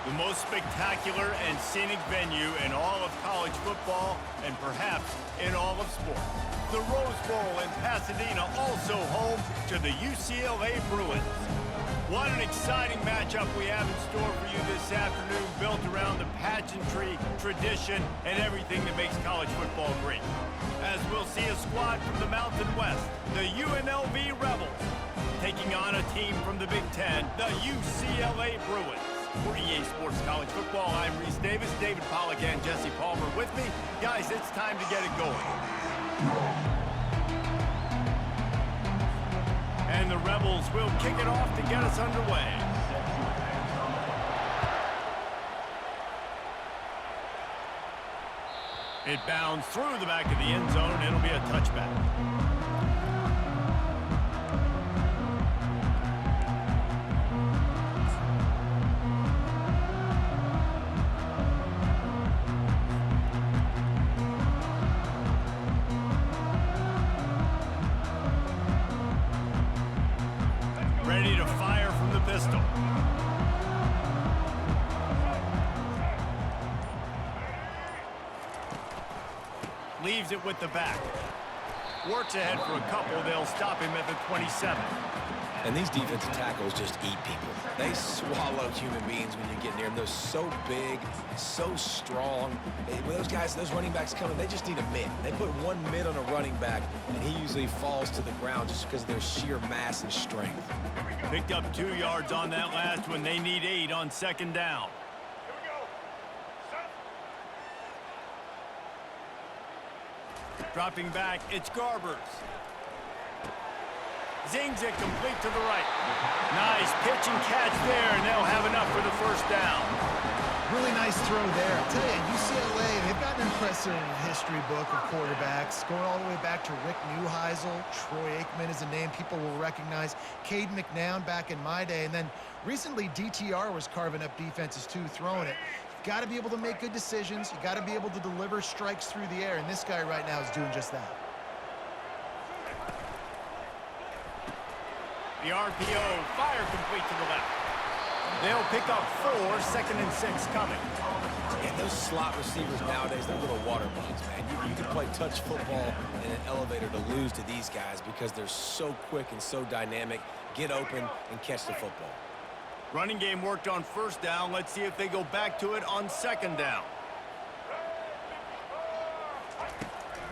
The most spectacular and scenic venue in all of college football and perhaps in all of sports. The Rose Bowl in Pasadena, also home to the UCLA Bruins. What an exciting matchup we have in store for you this afternoon, built around the pageantry, tradition, and everything that makes college football great. As we'll see a squad from the Mountain West, the UNLV Rebels, taking on a team from the Big Ten, the UCLA Bruins. For EA Sports College Football, I'm Reese Davis, David Pollack, and Jesse Palmer with me. Guys, it's time to get it going. And the Rebels will kick it off to get us underway. It bounds through the back of the end zone. It'll be a touchback. Ready to fire from the pistol. Leaves it with the back. Works ahead for a couple. They'll stop him at the 27. And these defensive tackles just eat people. They swallow human beings when you get near them. They're so big, so strong. When those guys, those running backs coming, they just need a mid. They put one mid on a running back, and he usually falls to the ground just because of their sheer mass and strength. Picked up 2 yards on that last one. They need 8 on second down. Dropping back, it's Garbers. Zings it complete to the right. Nice pitch and catch there, and they'll have enough for the first down. Really nice throw there. I tell you, UCLA, they've got an impressive history book of quarterbacks, going all the way back to Rick Neuheisel. Troy Aikman is a name people will recognize. Cade McNown back in my day. And then recently, DTR was carving up defenses too, throwing it. You've got to be able to make good decisions. You've got to be able to deliver strikes through the air, and this guy right now is doing just that. The RPO, fire complete to the left. They'll pick up 4, 2nd and 6 coming. And those slot receivers nowadays, they're little water bugs, man. You can play touch football in an elevator to lose to these guys because they're so quick and so dynamic. Get open and catch the football. Running game worked on first down. Let's see if they go back to it on second down.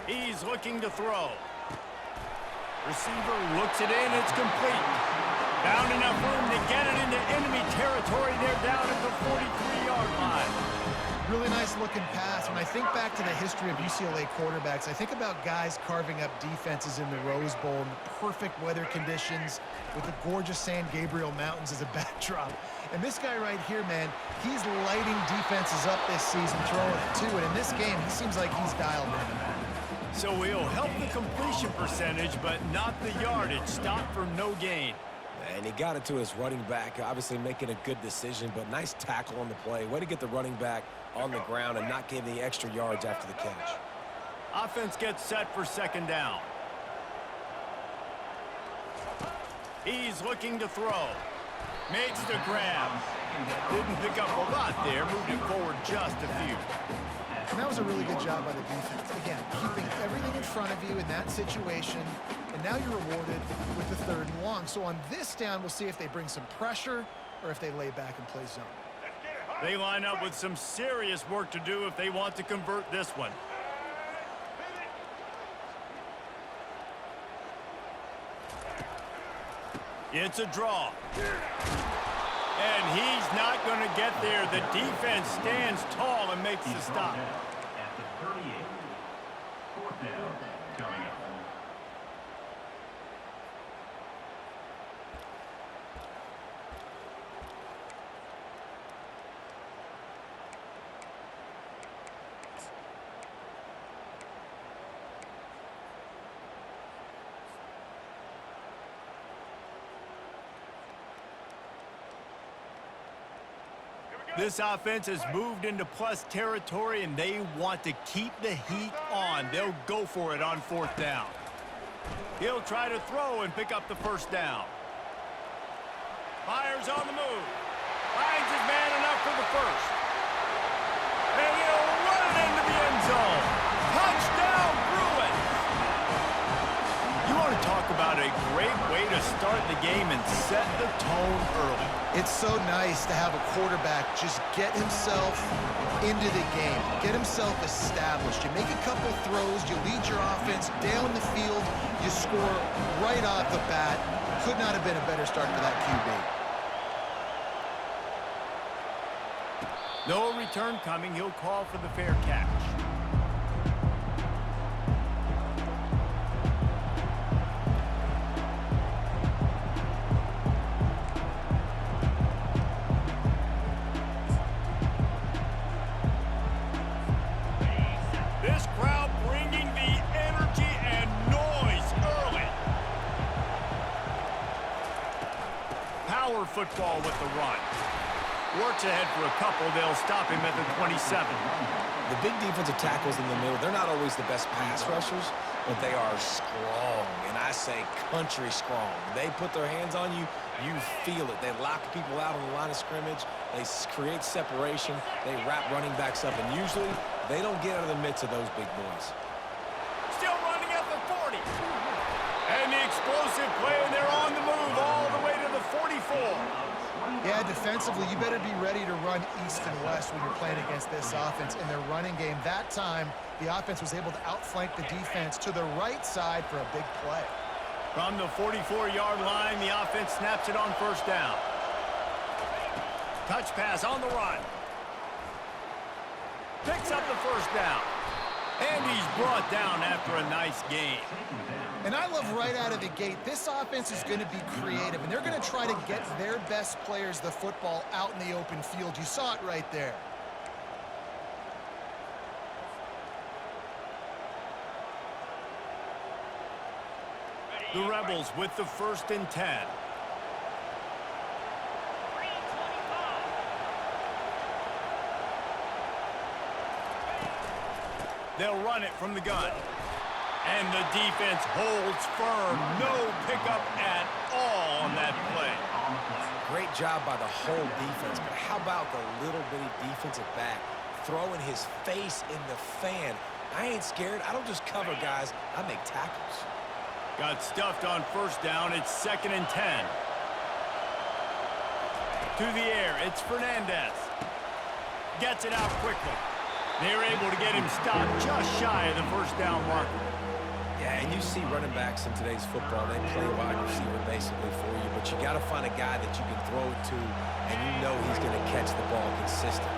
He's looking to throw. Receiver looks it in. It's complete. Found enough room to get it into enemy territory. They're down at the 43-yard line. Really nice looking pass. When I think back to the history of UCLA quarterbacks, I think about guys carving up defenses in the Rose Bowl in the perfect weather conditions with the gorgeous San Gabriel Mountains as a backdrop. And this guy right here, man, he's lighting defenses up this season, throwing it too. And in this game, he seems like he's dialed in. So he'll help the completion percentage, but not the yardage. Stop for no gain. And he got it to his running back, obviously making a good decision, but nice tackle on the play. Way to get the running back on the ground and not give the extra yards after the catch. Offense gets set for second down. He's looking to throw. Makes the grab. Didn't pick up a lot there, moved it forward just a few. And that was a really good job by the defense. Again, keeping everything in front of you in that situation, and now you're rewarded with the 3rd and 1. So on this down, we'll see if they bring some pressure or if they lay back and play zone. They line up with some serious work to do if they want to convert this one. It's a draw. And he's not going to get there. The defense stands tall and makes the stop. At the 38, 4th down coming up. This offense has moved into plus territory, and they want to keep the heat on. They'll go for it on 4th down. He'll try to throw and pick up the first down. Fires on the move. Finds his man enough for the first. And he'll run it into the end zone. Touchdown, Bruins! You want to talk about a great way to start the game and set the tone early. It's so nice to have a quarterback just get himself into the game, get himself established. You make a couple throws, you lead your offense down the field, you score right off the bat. Could not have been a better start for that QB. No return coming. He'll call for the fair catch. This crowd bringing the energy and noise early. Power football with the run. Works ahead for a couple. They'll stop him at the 27. The big defensive tackles in the middle, they're not always the best pass rushers, but they are strong, and I say country strong. They put their hands on you, you feel it. They lock people out on the line of scrimmage. They create separation. They wrap running backs up, and usually they don't get out of the midst of those big boys. Still running at the 40. And the explosive play, and they're on the move all the way to the 44. Yeah, defensively, you better be ready to run east and west when you're playing against this offense. In their running game, that time, the offense was able to outflank the defense to the right side for a big play. From the 44-yard line, the offense snaps it on first down. Touch pass on the run. Picks up the first down. And he's brought down after a nice gain. And I love right out of the gate, this offense is going to be creative, and they're going to try to get their best players the football out in the open field. You saw it right there. The Rebels with the 1st and 10. They'll run it from the gun. And the defense holds firm. No pickup at all on that play. Great job by the whole defense, but how about the little bitty defensive back throwing his face in the fan? I ain't scared. I don't just cover guys. I make tackles. Got stuffed on first down. It's 2nd and 10. To the air. It's Fernandez. Gets it out quickly. They're able to get him stopped just shy of the first down marker. Yeah, and you see running backs in today's football, they play wide receiver basically for you, but you got to find a guy that you can throw it to, and you know he's going to catch the ball consistently.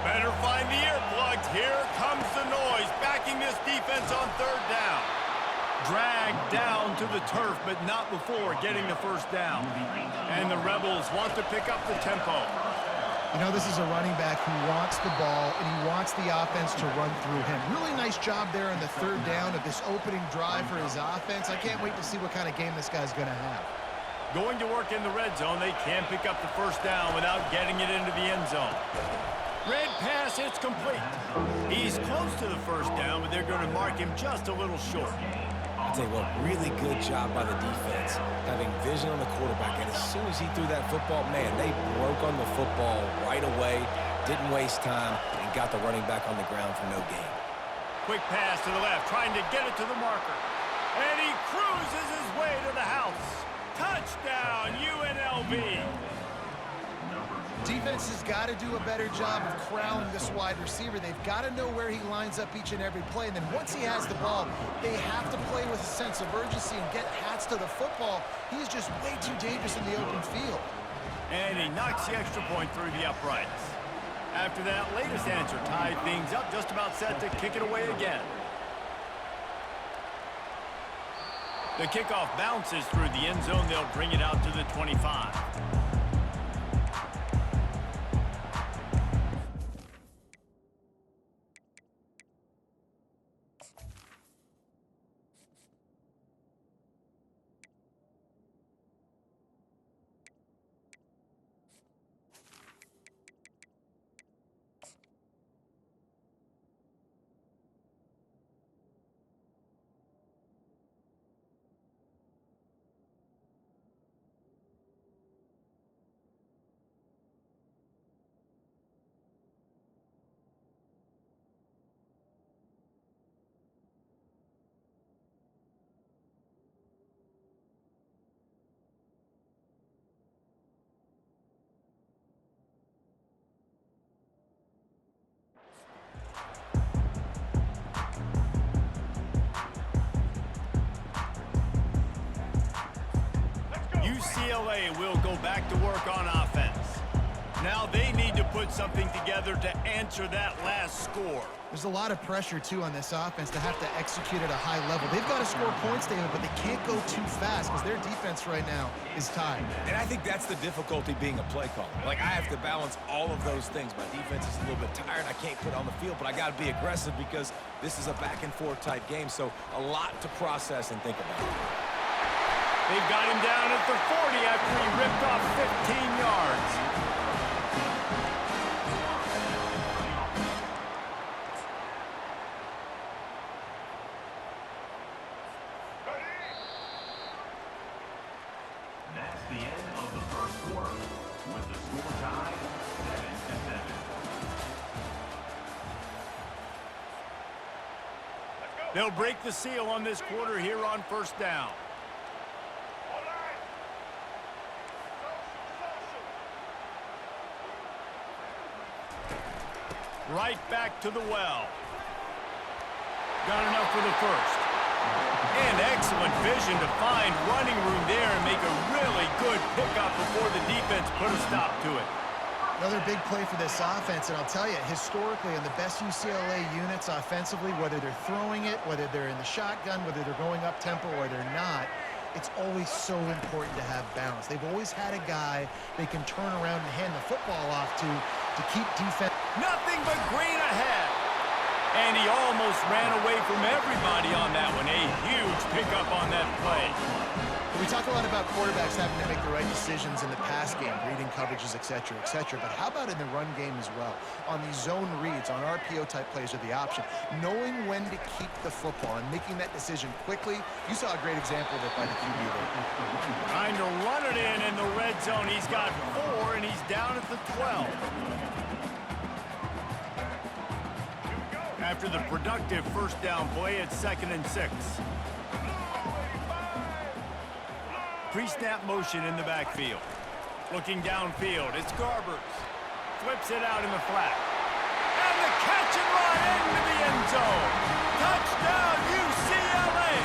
Better find the earplugs. Here comes the noise, backing this defense on 3rd down. Dragged down to the turf, but not before getting the first down. And the Rebels want to pick up the tempo. You know, this is a running back who wants the ball, and he wants the offense to run through him. Really nice job there on the 3rd down of this opening drive for his offense. I can't wait to see what kind of game this guy's going to have. Going to work in the red zone, they can't pick up the first down without getting it into the end zone. Red pass, it's complete. He's close to the first down, but they're going to mark him just a little short. I'll tell you what, really good job by the defense, having vision on the quarterback. And as soon as he threw that football, man, they broke on the football right away, didn't waste time, and got the running back on the ground for no gain. Quick pass to the left, trying to get it to the marker. And he cruises his way to the house. Touchdown, UNLV. Defense has got to do a better job of corralling this wide receiver. They've got to know where he lines up each and every play. And then once he has the ball, they have to play with a sense of urgency and get hats to the football. He's just way too dangerous in the open field. And he knocks the extra point through the uprights. After that latest answer tied things up, just about set to kick it away again. The kickoff bounces through the end zone. They'll bring it out to the 25. UCLA will go back to work on offense. Now they need to put something together to answer that last score. There's a lot of pressure, too, on this offense to have to execute at a high level. They've got to score points, David, but they can't go too fast because their defense right now is tied. And I think that's the difficulty being a play caller. Like, I have to balance all of those things. My defense is a little bit tired. I can't put it on the field, but I got to be aggressive because this is a back-and-forth type game, so a lot to process and think about. They've got him down at the 40 after he ripped off 15 yards. That's the end of the first quarter, with the score tied 7-7. They'll break the seal on this quarter here on first down. Right back to the well. Got enough for the first. And excellent vision to find running room there and make a really good pickup before the defense put a stop to it. Another big play for this offense, and I'll tell you, historically, on the best UCLA units offensively, whether they're throwing it, whether they're in the shotgun, whether they're going up-tempo or they're not, it's always so important to have balance. They've always had a guy they can turn around and hand the football off to keep defense. Nothing but green ahead. And he almost ran away from everybody on that one. A huge pickup on that play. We talk a lot about quarterbacks having to make the right decisions in the pass game, reading coverages, et cetera, but how about in the run game as well? On these zone reads, on RPO-type plays or the option, knowing when to keep the football and making that decision quickly. You saw a great example of it by the QB there. Trying to run it in the red zone. He's got 4, and he's down at the 12. After the productive first down play, it's 2nd and 6. Pre-snap motion in the backfield. Looking downfield, it's Garbers. Flips it out in the flat. And the catch and run into the end zone. Touchdown, UCLA!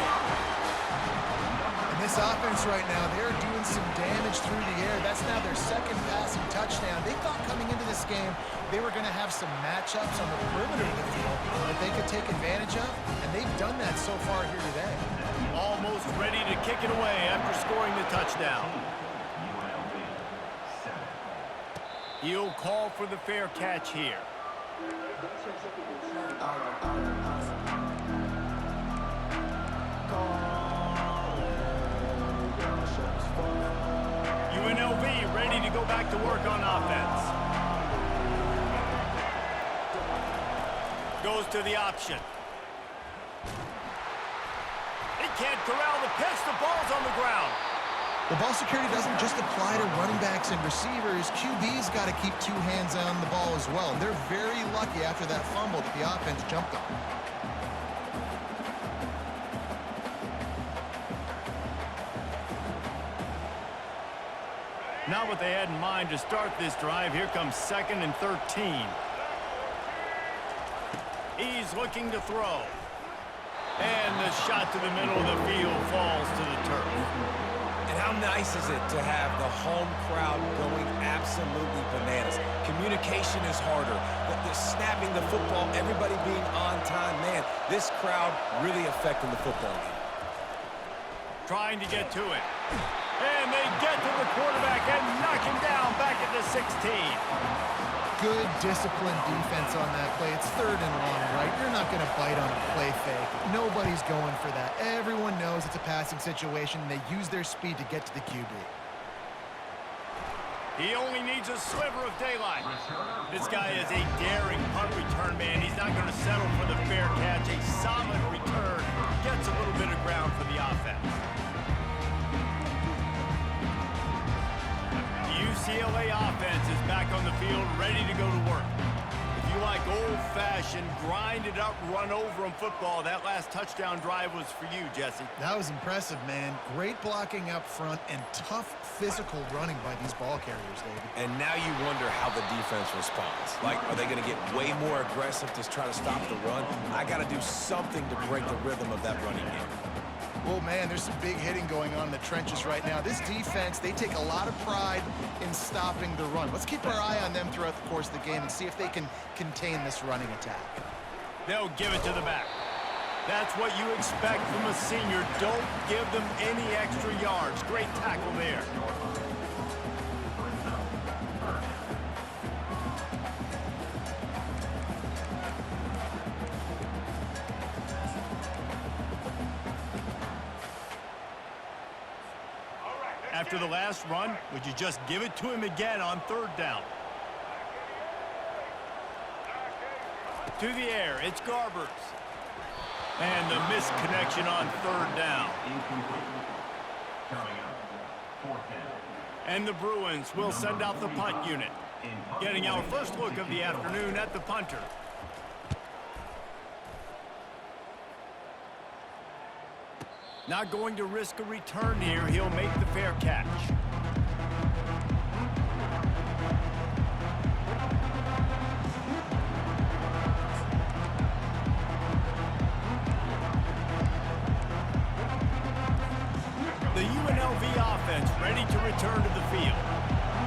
And this offense right now, they're doing some damage through the air. That's now their second passing touchdown. They thought coming into this game they were going to have some matchups on the perimeter of the field that they could take advantage of, and they've done that so far here today. Almost ready to kick it away after scoring the touchdown. He'll call for the fair catch here. UNLV ready to go back to work on offense. Goes to the option. He can't corral the pitch. The ball's on the ground. The ball security doesn't just apply to running backs and receivers. QB's got to keep 2 hands on the ball as well. And they're very lucky after that fumble that the offense jumped on. Not what they had in mind to start this drive. Here comes 2nd and 13. He's looking to throw. And the shot to the middle of the field falls to the turf. And how nice is it to have the home crowd going absolutely bananas? Communication is harder. The snapping the football, everybody being on time. Man, this crowd really affecting the football game. Trying to get to it. And they get to the quarterback and knock him down back at the 16. Good disciplined defense on that play. It's 3rd and long, right? You're not going to bite on a play fake. Nobody's going for that. Everyone knows it's a passing situation, and they use their speed to get to the QB. He only needs a sliver of daylight. This guy is a daring punt return man. He's not going to settle for the fair catch. A solid return. Gets a little bit of ground for the offense. UCLA offense is back on the field, ready to go to work. If you like old-fashioned, grind-it-up, run-over-'em football, that last touchdown drive was for you, Jesse. That was impressive, man. Great blocking up front and tough physical running by these ball carriers, David. And now you wonder how the defense responds. Like, are they going to get way more aggressive to try to stop the run? I got to do something to break the rhythm of that running game. Oh, man, there's some big hitting going on in the trenches right now. This defense, they take a lot of pride in stopping the run. Let's keep our eye on them throughout the course of the game and see if they can contain this running attack. They'll give it to the back. That's what you expect from a senior. Don't give them any extra yards. Great tackle there. After the last run, would you just give it to him again on third down? To the air, it's Garbers. And the misconnection on third down. Coming up, fourth down. And the Bruins will send out the punt unit. Getting our first look of the afternoon at the punter. Not going to risk a return here. He'll make the fair catch. The UNLV offense ready to return to the field.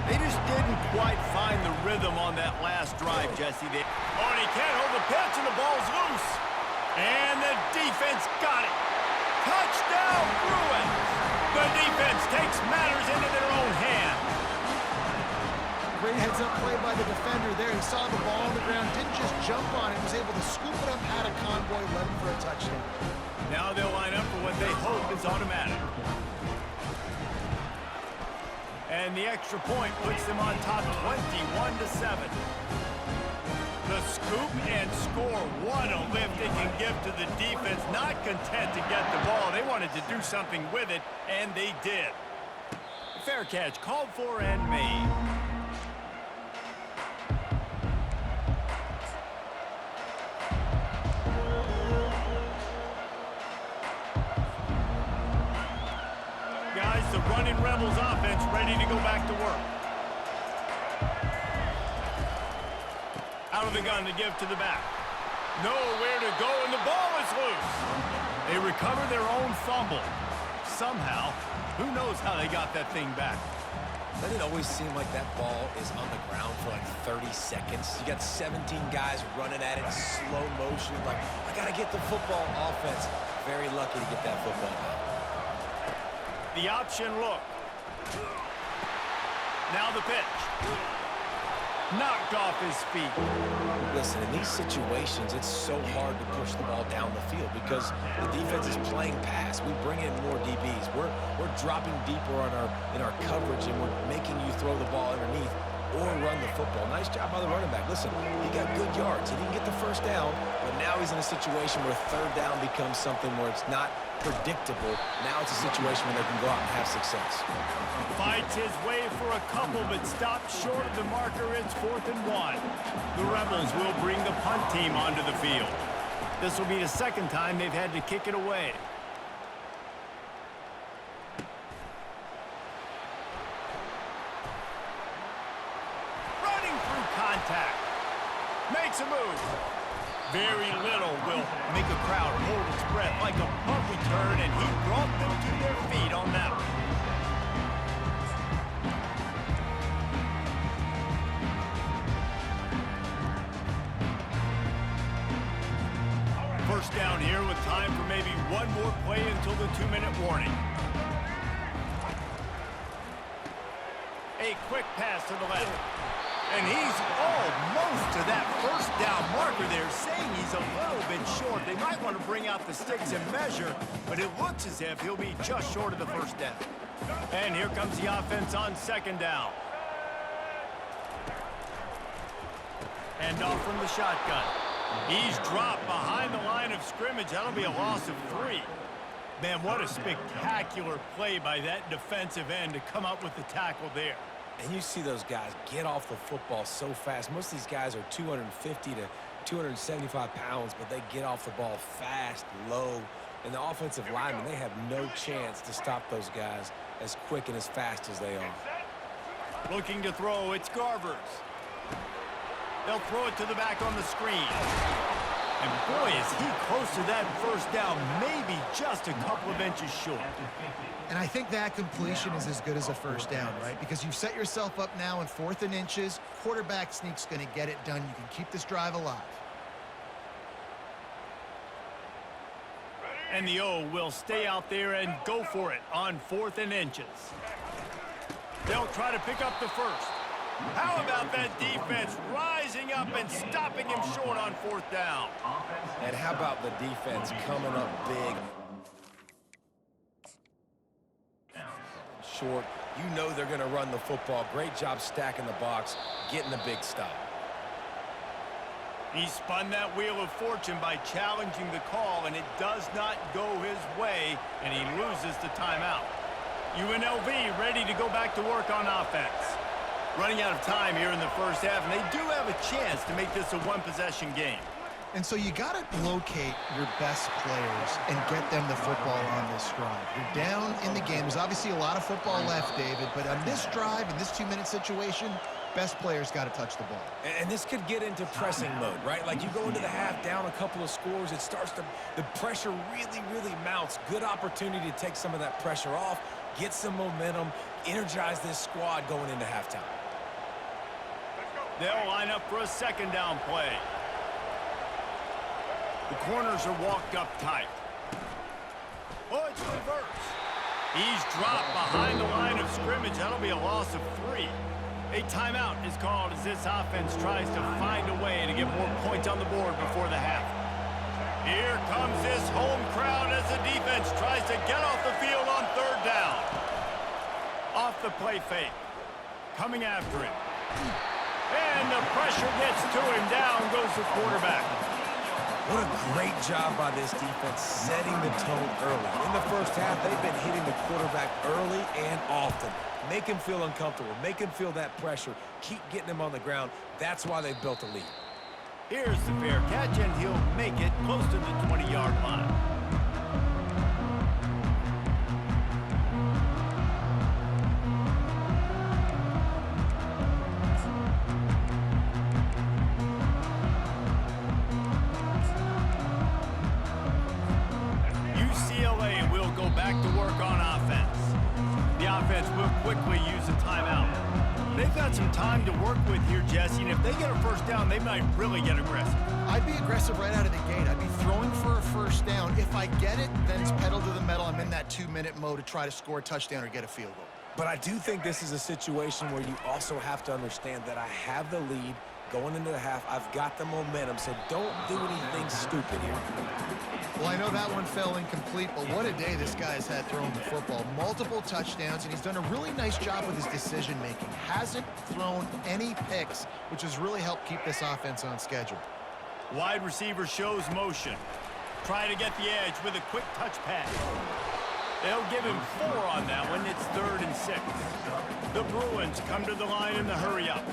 They just didn't quite find the rhythm on that last drive, Jesse. Oh, and he can't hold the pitch, and the ball's loose. And the defense got it. Touchdown, Bruins! The defense takes matters into their own hands. Great heads-up play by the defender there. He saw the ball on the ground, didn't just jump on it, was able to scoop it up, had a convoy, led him for a touchdown. Now they'll line up for what they hope is automatic. And the extra point puts them on top 21-7. The scoop and score. What a lift they can give to the defense. Not content to get the ball. They wanted to do something with it, and they did. Fair catch called for and made. Guys, the running Rebels offense ready to go back to work. Out of the gun to give to the back. Nowhere to go, and the ball is loose. They recover their own fumble. Somehow, who knows how they got that thing back. Doesn't it always seem like that ball is on the ground for like 30 seconds? You got 17 guys running at it in slow motion. Like, I got to get the football. Offense, very lucky to get that football back. The option look. Now the pitch. Knocked off his feet. Listen, in these situations, it's so hard to push the ball down the field because the defense is playing pass. We bring in more DBs. We're dropping deeper in our coverage, and we're making you throw the ball underneath or run the football. Nice job by the running back. Listen, he got good yards. He didn't get the first down, but now he's in a situation where third down becomes something where it's not predictable. Now it's a situation where they can go out and have success. Fights his way for a couple, but stops short of the marker. It's 4th and 1. The Rebels will bring the punt team onto the field. This will be the second time they've had to kick it away. Running through contact. Makes a move. Very little will make a crowd hold its breath like a punt return, and he brought them to their feet on that one. First down here with time for maybe one more play until the 2-minute warning. A quick pass to the left. And he's almost to that first down marker there, saying he's a little bit short. They might want to bring out the sticks and measure, but it looks as if he'll be just short of the first down. And here comes the offense on second down. And off from the shotgun. He's dropped behind the line of scrimmage. That'll be a loss of 3. Man, what a spectacular play by that defensive end to come up with the tackle there. And you see those guys get off the football so fast. Most of these guys are 250 to 275 pounds, but they get off the ball fast, low. And the offensive linemen, they have no chance to stop those guys as quick and as fast as they are. Looking to throw, it's Garbers. They'll throw it to the back on the screen. And boy, is he close to that first down, maybe just a couple of inches short. And I think that completion is as good as a first down, right? Because you've set yourself up now in 4th and inches. Quarterback sneak's going to get it done. You can keep this drive alive. And the O will stay out there and go for it on 4th and inches. They'll try to pick up the first. How about that defense rising up and stopping him short on 4th down? And how about the defense coming up big? Short. You know they're going to run the football. Great job stacking the box, getting the big stop. He spun that wheel of fortune by challenging the call, and it does not go his way, and he loses the timeout. UNLV ready to go back to work on offense. Running out of time here in the first half, and they do have a chance to make this a one-possession game. And so you got to locate your best players and get them the football on this drive. You're down in the game. There's obviously a lot of football left, David, but on this drive, in this 2-minute situation, best players got to touch the ball. And this could get into pressing mode, right? Like you go into the half down a couple of scores, it starts to, the pressure really mounts. Good opportunity to take some of that pressure off, get some momentum, energize this squad going into halftime. They'll line up for a second down play. The corners are walked up tight. Oh, it's reverse. He's dropped behind the line of scrimmage. That'll be a loss of 3. A timeout is called as this offense tries to find a way to get more points on the board before the half. Here comes this home crowd as the defense tries to get off the field on 3rd down. Off the play fake. Coming after him. And the pressure gets to him. Down goes the quarterback. What a great job by this defense setting the tone early. In the first half, they've been hitting the quarterback early and often. Make him feel uncomfortable. Make him feel that pressure. Keep getting him on the ground. That's why they've built a lead. Here's the fair catch, and he'll make it close to the 20-yard line. UCLA will go back to work on offense. The offense will quickly use a timeout. They've got some time to work with here, Jesse, and if they get a first down, they might really get aggressive. I'd be aggressive right out of the gate. I'd be throwing for a first down. If I get it, then it's pedal to the metal. I'm in that 2-minute mode to try to score a touchdown or get a field goal. But I do think this is a situation where you also have to understand that I have the lead going into the half. I've got the momentum, so don't do anything stupid here. Well, I know that one fell incomplete, but what a day this guy's had throwing the football. Multiple touchdowns, and he's done a really nice job with his decision-making. Hasn't thrown any picks, which has really helped keep this offense on schedule. Wide receiver shows motion. Try to get the edge with a quick touch pass. They'll give him 4 on that one. It's 3rd and 6. The Bruins come to the line in the hurry-up.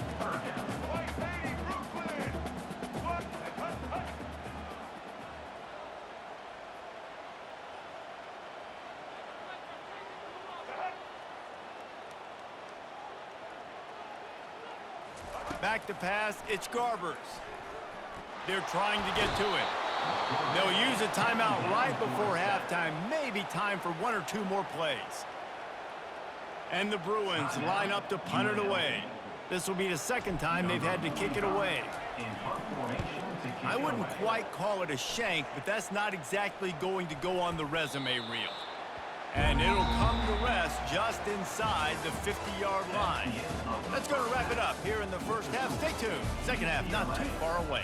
Back to pass, it's Garbers. They're trying to get to it. They'll use a timeout right before halftime, maybe time for 1 or 2 more plays. And the Bruins line up to punt it away. This will be the second time they've had to kick it away. I wouldn't quite call it a shank, but that's not exactly going to go on the resume reel. And it'll come to rest just inside the 50-yard line. That's going to wrap it up here in the first half. Stay tuned. Second half not too far away.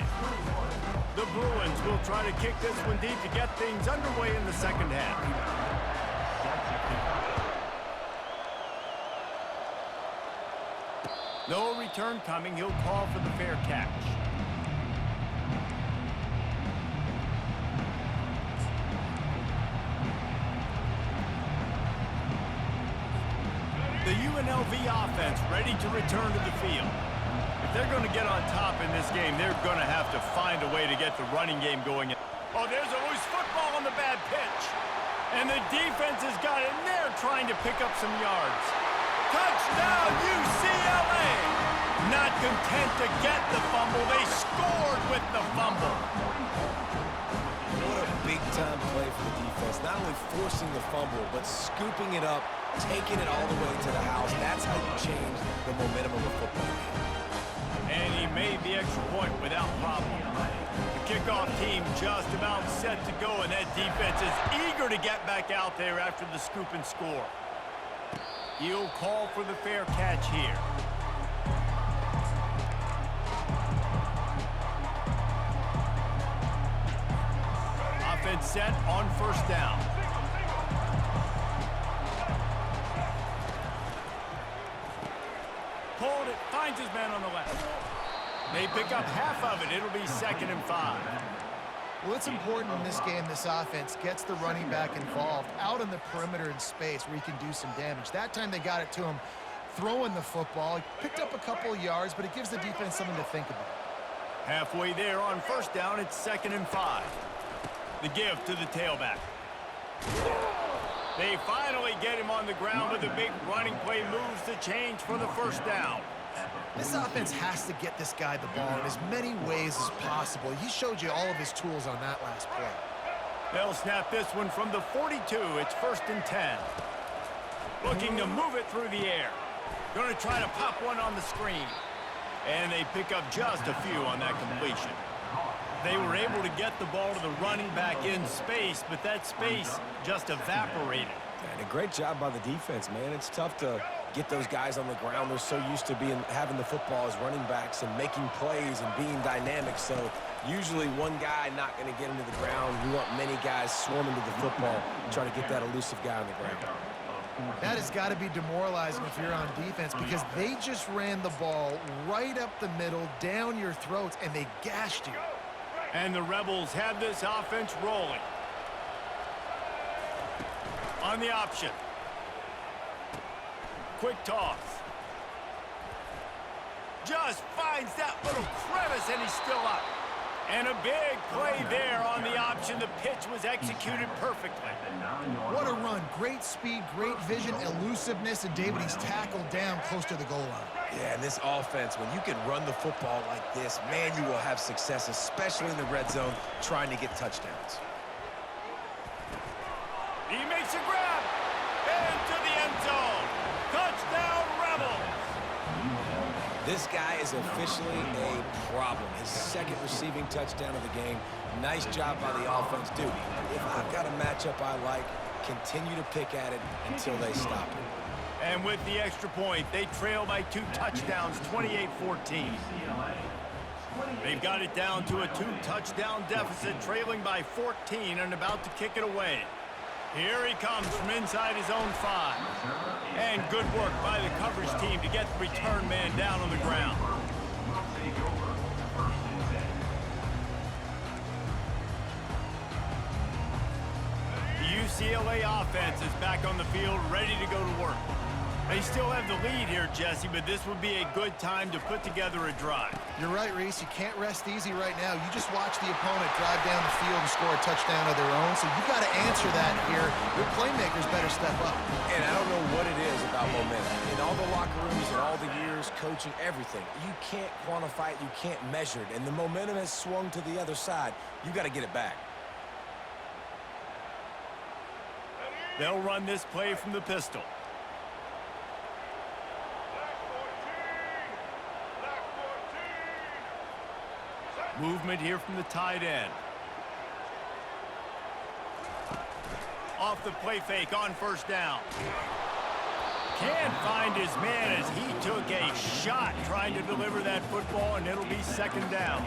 The Bruins will try to kick this one deep to get things underway in the second half. No return coming. He'll call for the fair catch. The UNLV offense ready to return to the field. If they're going to get on top in this game, they're going to have to find a way to get the running game going. Oh, there's a loose football on the bad pitch. And the defense has got in there trying to pick up some yards. Touchdown, UCLA! Not content to get the fumble, they scored with the fumble. big-time play for the defense. Not only forcing the fumble, but scooping it up, taking it all the way to the house. That's how you change the momentum of a football game. And he made the extra point without problem. The kickoff team just about set to go, and that defense is eager to get back out there after the scoop and score. He'll call for the fair catch here. Offense set on first down. Hold it, finds his man on the left. They pick up half of it. It'll be 2nd and 5. Well, it's important in this game this offense gets the running back involved out on the perimeter in space where he can do some damage. That time they got it to him throwing the football. He picked up a couple of yards, but it gives the defense something to think about. Halfway there on first down, it's 2nd and 5. The give to the tailback. They finally get him on the ground with a big running play moves the change for the first down. This offense has to get this guy the ball in as many ways as possible. He showed you all of his tools on that last play. They'll snap this one from the 42. It's 1st and 10. Looking to move it through the air. Going to try to pop one on the screen. And they pick up just a few on that completion. They were able to get the ball to the running back in space, but that space just evaporated. And a great job by the defense, man. It's tough to get those guys on the ground. They're so used to having the football as running backs and making plays and being dynamic. So usually one guy not going to get into the ground. You want many guys swarming to the football, trying to get that elusive guy on the ground. That has got to be demoralizing if you're on defense because they just ran the ball right up the middle, down your throats, and they gashed you. And the Rebels have this offense rolling. On the option. Quick toss. Just finds that little crevice, and he's still up. And a big play there on the option. The pitch was executed perfectly. What a run. Great speed, great vision, elusiveness, and David, he's tackled down close to the goal line. Yeah, and this offense, when you can run the football like this, man, you will have success, especially in the red zone, trying to get touchdowns. He makes a grab. Into the end zone. Touchdown, Rebels. This guy is officially a problem. His 2nd receiving touchdown of the game. Nice job by the offense. Dude, if I've got a matchup I like, continue to pick at it until they stop it. And with the extra point, they trail by 2 touchdowns, 28-14. They've got it down to a 2-touchdown deficit, trailing by 14 and about to kick it away. Here he comes from inside his own 5. And good work by the coverage team to get the return man down on the ground. The UCLA offense is back on the field, ready to go to work. They still have the lead here, Jesse, but this would be a good time to put together a drive. You're right, Reese. You can't rest easy right now. You just watch the opponent drive down the field and score a touchdown of their own, so you've got to answer that here. Your playmakers better step up. And I don't know what it is about momentum. In all the locker rooms and all the years, coaching, everything, you can't quantify it, you can't measure it, and the momentum has swung to the other side. You got to get it back. They'll run this play from the pistol. Movement here from the tight end. Off the play fake on first down. Can't find his man as he took a shot trying to deliver that football, and it'll be 2nd down.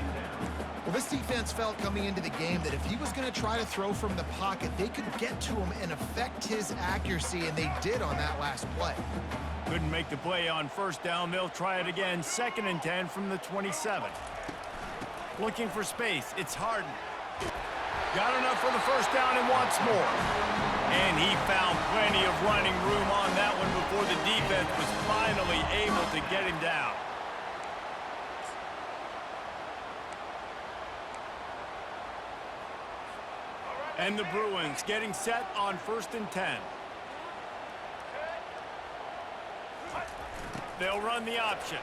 Well, this defense felt coming into the game that if he was going to try to throw from the pocket, they could get to him and affect his accuracy, and they did on that last play. Couldn't make the play on first down. They'll try it again. 2nd and 10 from the 27. Looking for space. It's Harden. Got enough for the first down and wants more. And he found plenty of running room on that one before the defense was finally able to get him down. And the Bruins getting set on 1st and 10. They'll run the option.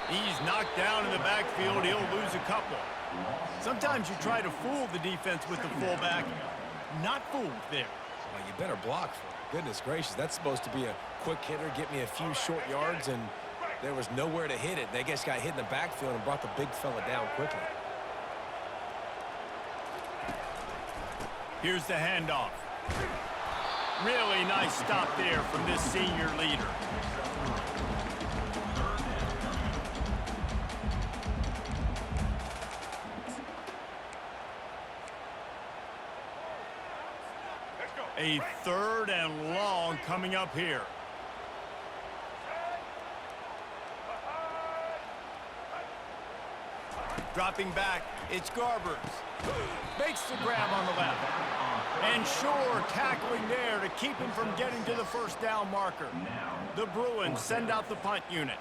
He's knocked down in the backfield. He'll lose a couple. Sometimes you try to fool the defense with the fullback. Not fooled there. Well, you better block for it. Goodness gracious, that's supposed to be a quick hitter, get me a few short yards, and there was nowhere to hit it. They just got hit in the backfield and brought the big fella down quickly. Here's the handoff. Really nice stop there from this senior leader. A 3rd and long coming up here. Dropping back, it's Garbers. Makes the grab on the left. And sure, tackling there to keep him from getting to the first down marker. The Bruins send out the punt unit.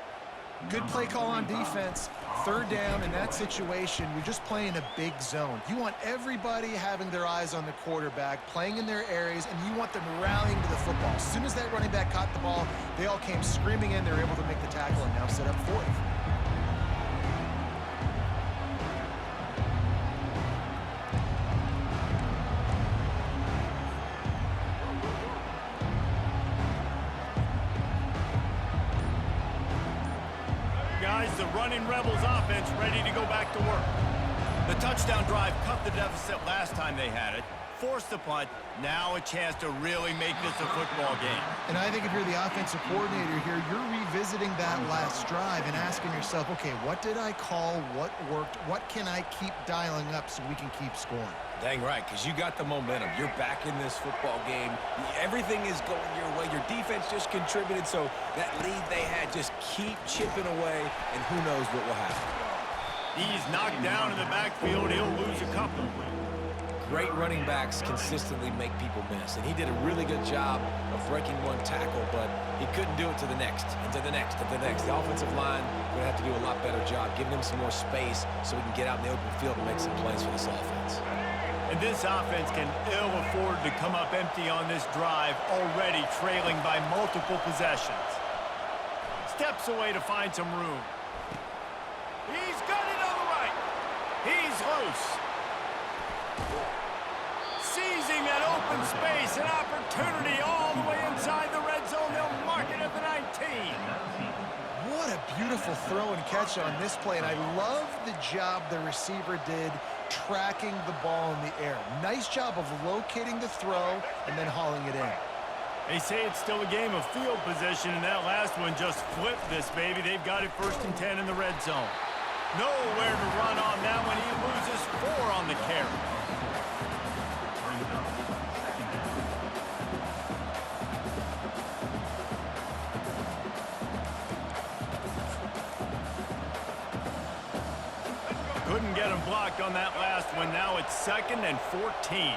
Good play call on defense. 3rd down in that situation, you're just playing a big zone. You want everybody having their eyes on the quarterback, playing in their areas, and you want them rallying to the football. As soon as that running back caught the ball, they all came screaming in. They were able to make the tackle and now set up 4th. Guys, the running Rebels offense ready to go back to work. The touchdown drive cut the deficit last time they had it, forced the punt, now a chance to really make this a football game. And I think if you're the offensive coordinator here, you're revisiting that last drive and asking yourself, okay, what did I call? What worked? What can I keep dialing up so we can keep scoring? Dang right, because you got the momentum. You're back in this football game. Everything is going your way. Your defense just contributed, so that lead they had, just keep chipping away, and who knows what will happen. He's knocked down in the backfield. He'll lose a couple. Great running backs consistently make people miss, and he did a really good job of breaking one tackle, but he couldn't do it to the next, and to the next, and to the next. The offensive line going to have to do a lot better job, giving him some more space so we can get out in the open field and make some plays for this offense. And this offense can ill afford to come up empty on this drive, already trailing by multiple possessions. Steps away to find some room. He's got it on the right. He's loose. Seizing that open space, an opportunity all the way inside the red zone. They'll mark it at the 19. What a beautiful throw and catch on this play, and I love the job the receiver did tracking the ball in the air. Nice job of locating the throw and then hauling it in. They say it's still a game of field position, and that last one just flipped this baby. They've got it 1st and 10 in the red zone. Nowhere to run on that one. He loses 4 on the carry. Couldn't get him blocked on that last one. Now it's 2nd and 14.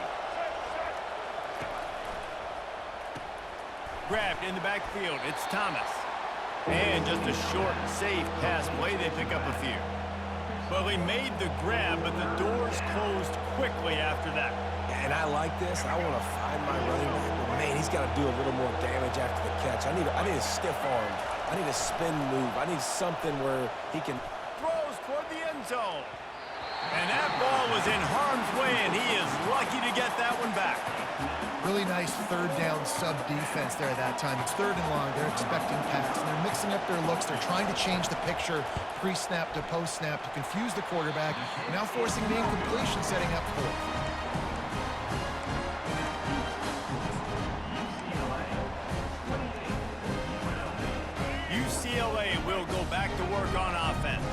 Grabbed in the backfield. It's Thomas. And just a short, safe pass play. They pick up a few. Well, he made the grab, but the doors closed quickly after that. And I like this. I want to find my running back, but man, he's got to do a little more damage after the catch. I need a stiff arm. I need a spin move. I need something where he can... Throws toward the end zone. And that ball was in harm's way, and he is lucky to get that one back. Really nice 3rd down sub defense there that time. It's 3rd and long. They're expecting pass, and they're mixing up their looks. They're trying to change the picture pre-snap to post-snap to confuse the quarterback, now forcing the incompletion, setting up 4th. UCLA will go back to work on offense.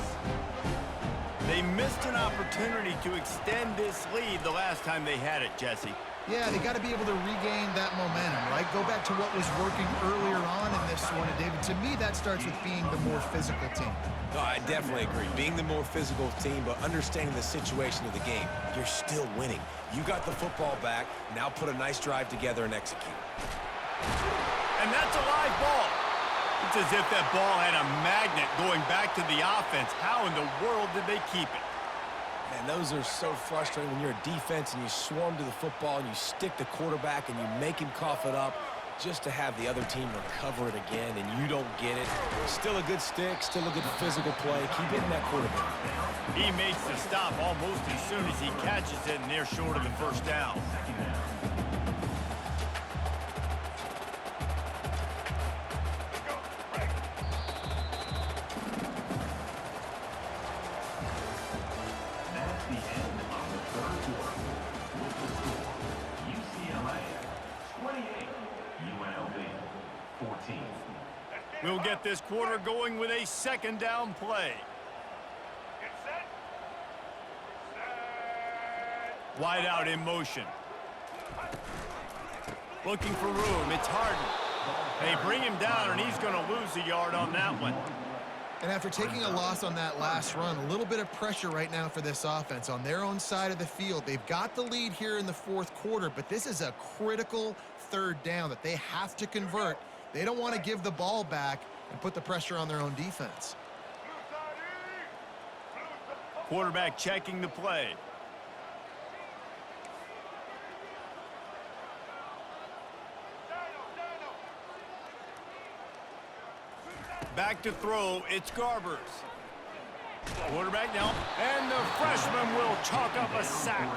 They missed an opportunity to extend this lead the last time they had it, Jesse. Yeah, they got to be able to regain that momentum, right? Go back to what was working earlier on in this one. And, David, to me, that starts with being the more physical team. No, I definitely agree. Being the more physical team, but understanding the situation of the game. You're still winning. You got the football back. Now put a nice drive together and execute. And that's a live ball. It's as if that ball had a magnet going back to the offense. How in the world did they keep it? Man, those are so frustrating when you're a defense and you swarm to the football and you stick the quarterback and you make him cough it up. just to have the other team recover it again and you don't get it. Still a good stick, still a good physical play. Keep hitting that quarterback. He makes the stop almost as soon as he catches it, and they're short of the first down. That's the end of the third quarter. With the score, UCLA 28, UNLV 14. We'll get this quarter going with a second down play. Wide out in motion. Looking for room. It's Harden. They bring him down, and he's going to lose a yard on that one. And after taking a loss on that last run, a little bit of pressure right now for this offense on their own side of the field. They've got the lead here in the fourth quarter, but this is a critical third down that they have to convert. They don't want to give the ball back and put the pressure on their own defense. Quarterback checking the play. Back to throw, it's Garbers. Quarterback now, and the freshman will chalk up a sack.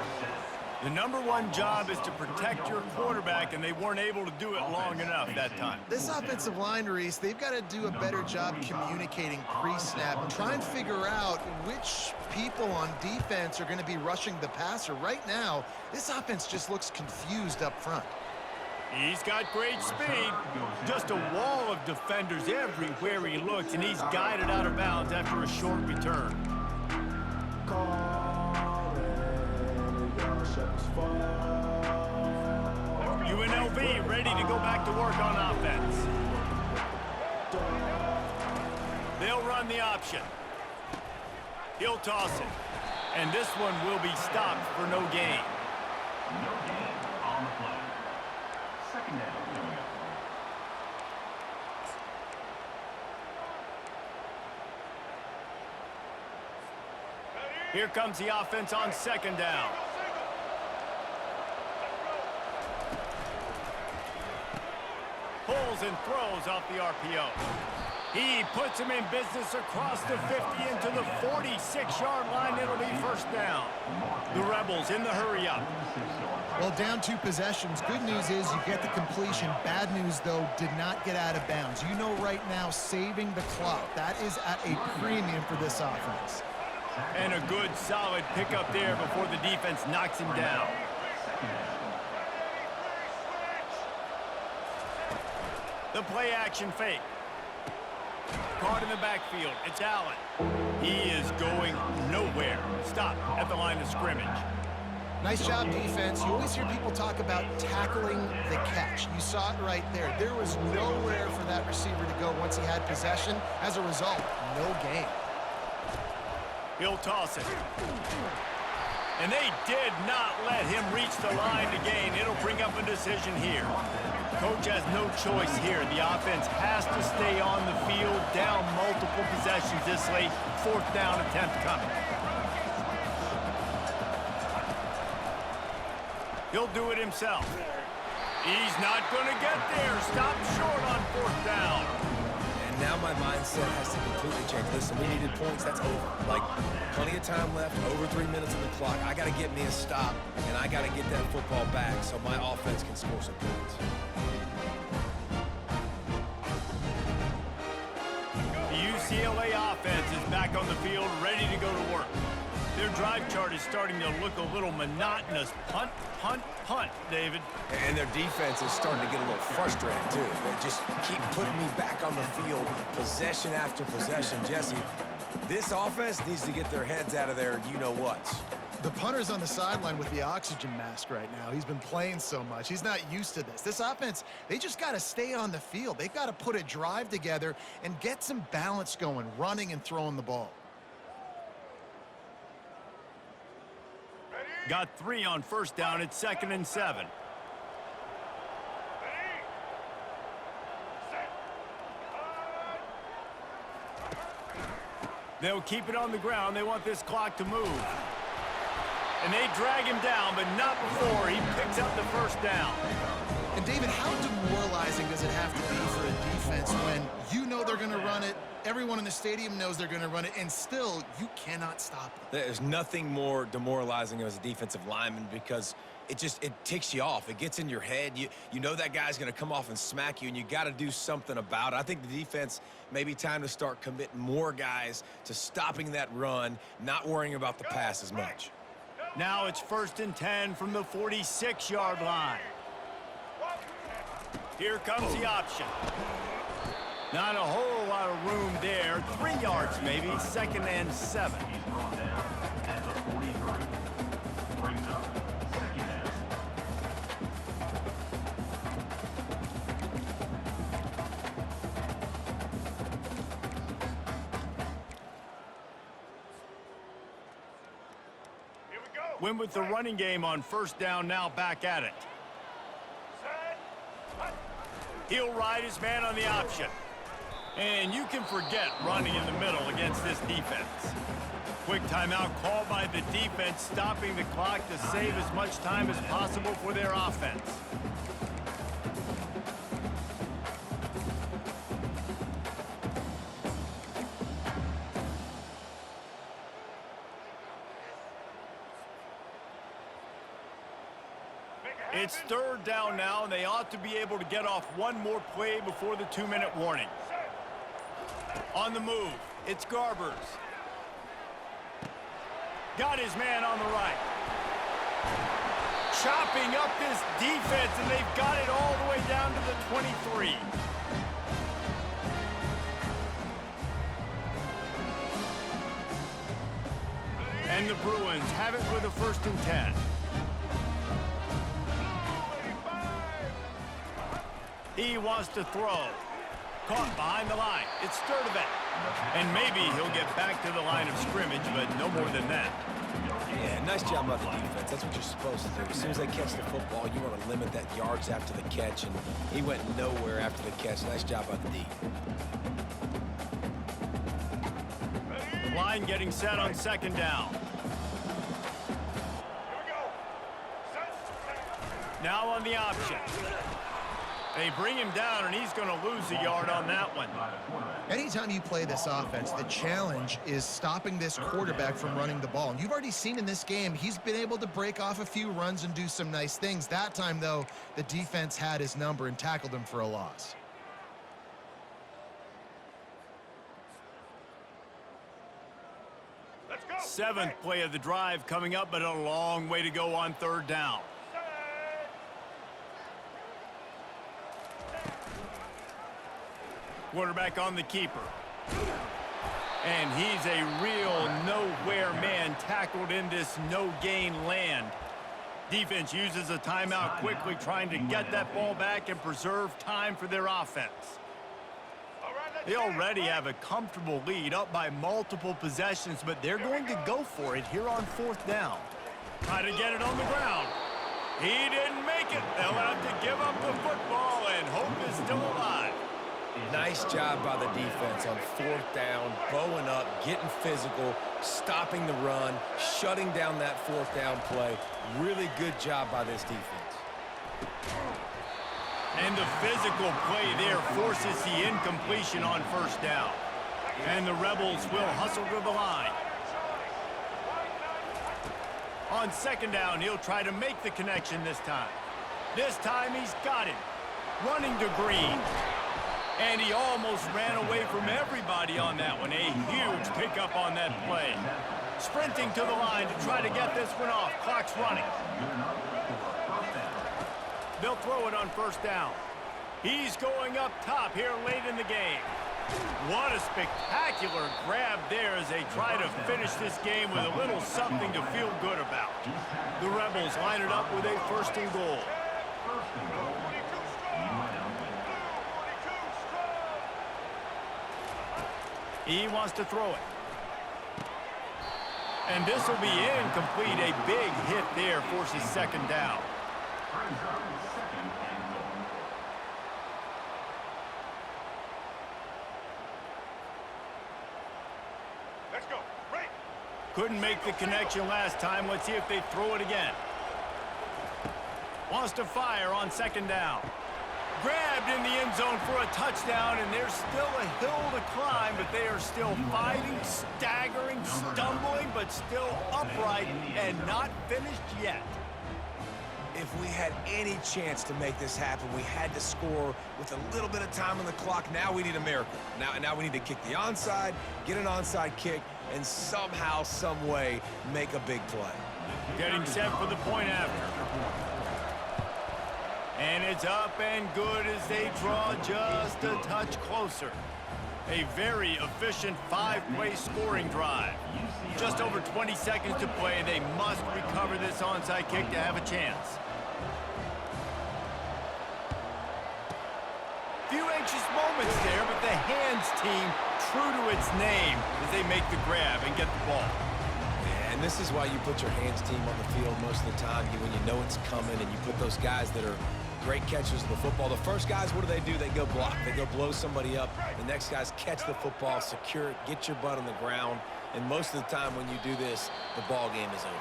The number one job is to protect your quarterback, and they weren't able to do it long enough that time. This offensive line, Reese, they've got to do a better job communicating pre-snap and try and figure out which people on defense are going to be rushing the passer. Right now, this offense just looks confused up front. He's got great speed. Just a wall of defenders everywhere he looks, and he's guided out of bounds after a short return. UNLV ready to go back to work on offense. They'll run the option. He'll toss it. And this one will be stopped for no gain. No gain on the play. Second down coming up. Here comes the offense on second down. Pulls and throws off the RPO. He puts him in business across the 50 into the 46-yard line. It'll be first down. The Rebels in the hurry-up. Well, down 2 possessions. Good news is you get the completion. Bad news, though, did not get out of bounds. You know right now, saving the clock. That is at a premium for this offense. And a good, solid pickup there before the defense knocks him down. The play-action fake. Caught in the backfield. It's Allen. He is going nowhere. Stop at the line of scrimmage. Nice job, defense. You always hear people talk about tackling the catch. You saw it right there. There was nowhere for that receiver to go once he had possession. As a result, no gain. He'll toss it. And they did not let him reach the line to gain. It'll bring up a decision here. Coach has no choice here. The offense has to stay on the field, down multiple possessions this late. Fourth down attempt coming. He'll do it himself. He's not going to get there. Stop short on fourth down. And now my mindset has to completely change. Listen, we needed points. That's over. Like, plenty of time left, over 3 minutes on the clock. I got to get me a stop, and I got to get that football back so my offense can score some points. The UCLA offense is back on the field, ready to go to work. Their drive chart is starting to look a little monotonous. Punt, punt, punt, David. And their defense is starting to get a little frustrated, too. They just keep putting me back on the field, possession after possession. Jesse, this offense needs to get their heads out of their you-know-whats. The punter's on the sideline with the oxygen mask right now. He's been playing so much. He's not used to this. This offense, they just got to stay on the field. They've got to put a drive together and get some balance going, running and throwing the ball. Got 3 on first down. It's 2nd and 7. They'll keep it on the ground. They want this clock to move. And they drag him down, but not before he picks up the first down. And David, how demoralizing does it have to be for a defense when you know they're going to run it, everyone in the stadium knows they're going to run it, and still you cannot stop them? There's nothing more demoralizing as a defensive lineman because it ticks you off. It gets in your head. You know that guy's going to come off and smack you, and you got to do something about it. I think the defense may be time to start committing more guys to stopping that run, not worrying about the pass as much. Now it's 1st and 10 from the 46-yard line. Here comes the option. Not a whole lot of room there. 3 yards maybe, 2nd and 7. He's brought down at the 43. Brings up 2nd down. Win with the running game on 1st down, now back at it. He'll ride his man on the option. And you can forget running in the middle against this defense. Quick timeout called by the defense, stopping the clock to save as much time as possible for their offense. It's 3rd down now, and they ought to be able to get off one more play before the 2-minute warning. On the move, it's Garbers. Got his man on the right. Chopping up this defense, and they've got it all the way down to the 23. And the Bruins have it with a 1st and 10. He wants to throw. Caught behind the line. It's Sturdivant. And maybe he'll get back to the line of scrimmage, but no more than that. Yeah, nice job by the defense. That's what you're supposed to do. As soon as they catch the football, you want to limit that yards after the catch, and he went nowhere after the catch. Nice job by the D. Line getting set on 2nd down. Now on the option. They bring him down, and he's going to lose a yard on that one. Anytime you play this offense, the challenge is stopping this quarterback from running the ball. And you've already seen in this game, he's been able to break off a few runs and do some nice things. That time, though, the defense had his number and tackled him for a loss. Let's go. 7th play of the drive coming up, but a long way to go on 3rd down. Quarterback on the keeper. And he's a real nowhere man, tackled in this no-gain land. Defense uses a timeout quickly, trying to get that ball back and preserve time for their offense. They already have a comfortable lead, up by multiple possessions, but they're going to go for it here on 4th down. Try to get it on the ground. He didn't make it. They'll have to give up the football, and hope is still alive. Nice job by the defense on 4th down, bowing up, getting physical, stopping the run, shutting down that 4th down play. Really good job by this defense. And the physical play there forces the incompletion on 1st down. And the Rebels will hustle to the line. On 2nd down, he'll try to make the connection this time. This time he's got it. Running to Green. And he almost ran away from everybody on that one. A huge pickup on that play. Sprinting to the line to try to get this one off. Clock's running. They'll throw it on 1st down. He's going up top here late in the game. What a spectacular grab there as they try to finish this game with a little something to feel good about. The Rebels line it up with a 1st and goal. He wants to throw it. And this will be incomplete. A big hit there forces 2nd down. Let's go. Break. Couldn't make the connection last time. Let's see if they throw it again. Wants to fire on second down. Grabbed in the end zone for a touchdown, and there's still a hill to climb, but they are still fighting, staggering, stumbling, but still upright and not finished yet. If we had any chance to make this happen, we had to score with a little bit of time on the clock. Now we need a miracle. Now we need to kick the onside, get an onside kick, and somehow, some way, make a big play. Getting set for the point after. And it's up and good as they draw just a touch closer. A very efficient 5-play scoring drive. Just over 20 seconds to play, and they must recover this onside kick to have a chance. Few anxious moments there, but the hands team true to its name as they make the grab and get the ball. And this is why you put your hands team on the field most of the time, when you know it's coming, and you put those guys that are great catchers of the football. The first guys, what do? They go block. They go blow somebody up. The next guys catch the football, secure it, get your butt on the ground. And most of the time when you do this, the ball game is over.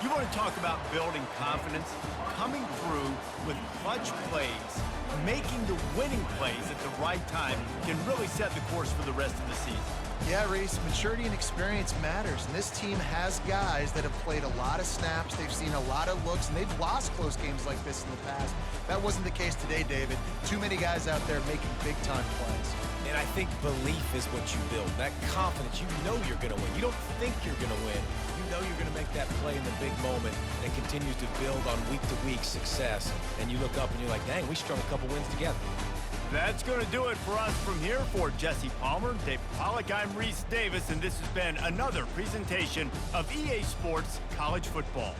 You want to talk about building confidence? Coming through with clutch plays, making the winning plays at the right time can really set the course for the rest of the season. Yeah, Reese, maturity and experience matters, and this team has guys that have played a lot of snaps, they've seen a lot of looks, and they've lost close games like this in the past. That wasn't the case today, David. Too many guys out there making big-time plays. And I think belief is what you build, that confidence. You know you're going to win. You don't think you're going to win. You know you're going to make that play in the big moment that continues to build on week-to-week success. And you look up and you're like, dang, we strung a couple wins together. That's going to do it for us from here. For Jesse Palmer, David Pollack, I'm Reese Davis, and this has been another presentation of EA Sports College Football.